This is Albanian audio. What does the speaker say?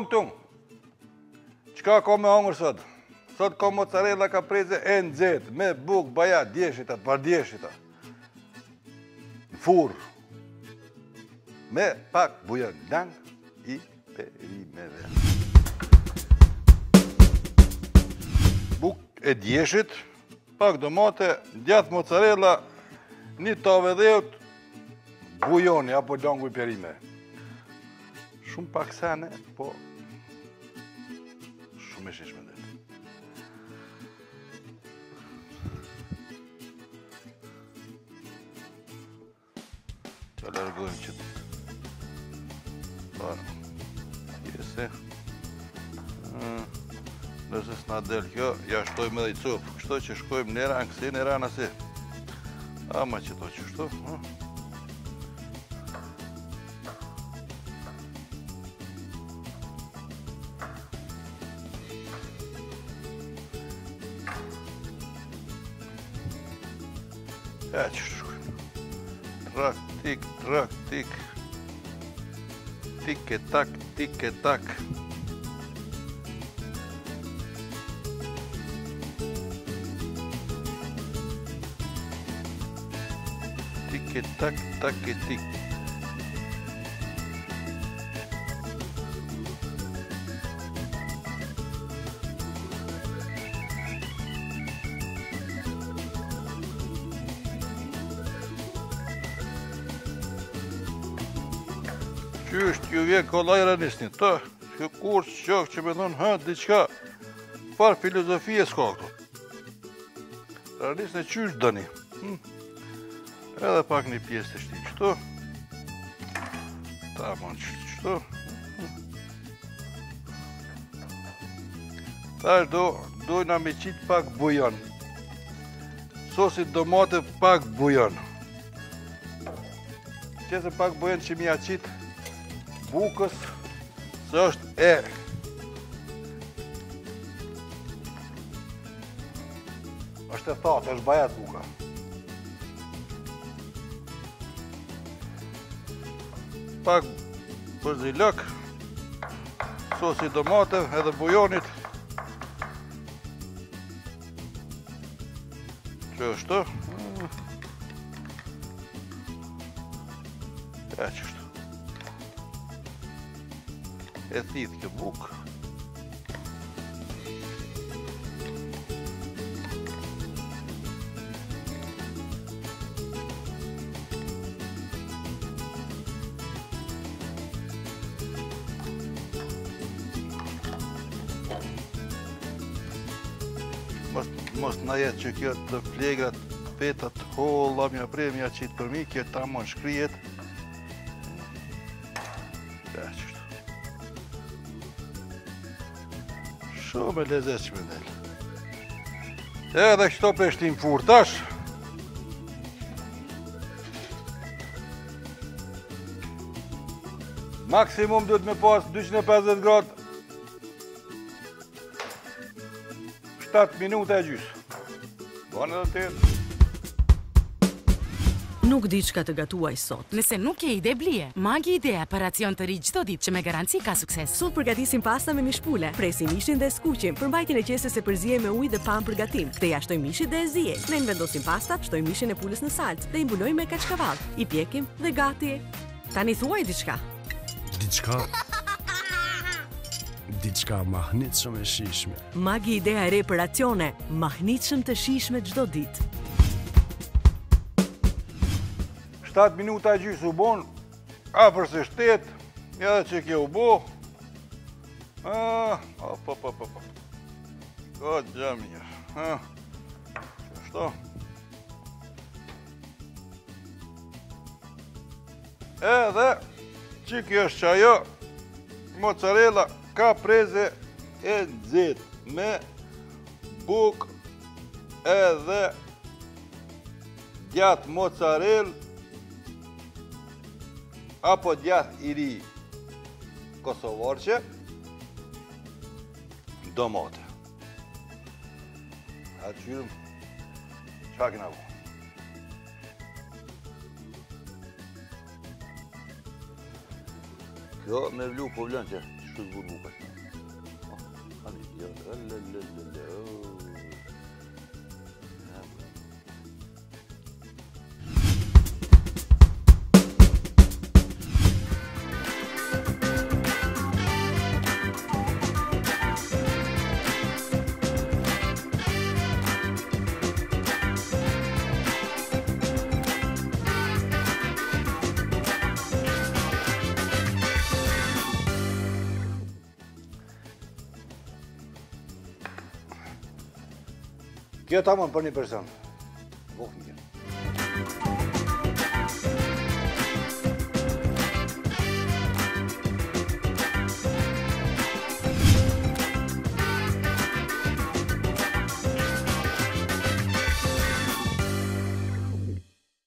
Tung. Qka ka me hangër sot? Sot ka mozzarella caprese e nxehtë, me bukë, baja, djeshita, pardjeshita. Në furrë. Me pak bujon lang i perimeve. Bukë e djeshit, pak domate, djath mozzarella, një tavë dheut, bujoni apo langu i perime. Shumë pak sene, po shumë e shishme dhe. Të largojmë që të jese. Nëse s'na del kjo, ja shtojmë edhe i copë. Kështu që shkojmë nera në kësi, nera në si. Ama që to që shtu. Ja që shkojmë. Trak, tik, trak, tik. Tik e tak, tik e tak. Tik e tak, tak e tik. Qysht ju vjen kollaj ranisni, të, kjo kur qok që me thonë, diqka, farë filozofie s'ka këto. Ranisni qysht dëni. Edhe pak një pjesë të shti qëto. Ta mon qëto. Ta është dojna me qitë pak bujon. Sosit domate pak bujon. Qese pak bujon që mi a qitë bukës, së është e është e thatë, është bajat buka. Pak përzilëk, sosi domate edhe bujonit. Që është? Ja që është. E thithë kjo bukë. Mos na jetë që kjo të flegrat, petat, holla, mja premja qitë për mi, kjo ta mon shkrijet. Shumë e lezet që me delë. Edhe kështo peshtim furtash. Maksimum duhet me pas 250 gradë. 7 minuta e gjysë. Banë edhe të jetë. Nuk di çka të gatuaj sot. Nëse nuk ke ide blije, Magi Idea për racion të ri çdo ditë që me garanci ka sukses. Sot përgatisim pasta me mishpule, presim mishin dhe skuqim, për mbajtjen e qeses e përziej me ujë dhe pam përgatim. Te ja shtojmë mishin dhe e ziej. Ne vendosim pastat, shtojmë mishin e pulës në salcë dhe i mbulojmë me kaçkavall. I pjekim dhe gati. Tani thuaj diçka. Diçka mahnitshëm e shijshme. Magi Idea e re për racione, mahnitshëm të shijshme çdo ditë. 7 minuta e gjysë u bon, afër se 7, edhe që kjo u bo. Ka gjamija. Qështo? Edhe që kjo është qajo, mozzarella caprese e nxehtë me bukë edhe djath mozzarella apo djath i ri kosovarqe, domate. A të qyrëm, qa kena bu? Kjo me vlu po vlën që të zbut buka. Kjo tamam për një person. Bukë një.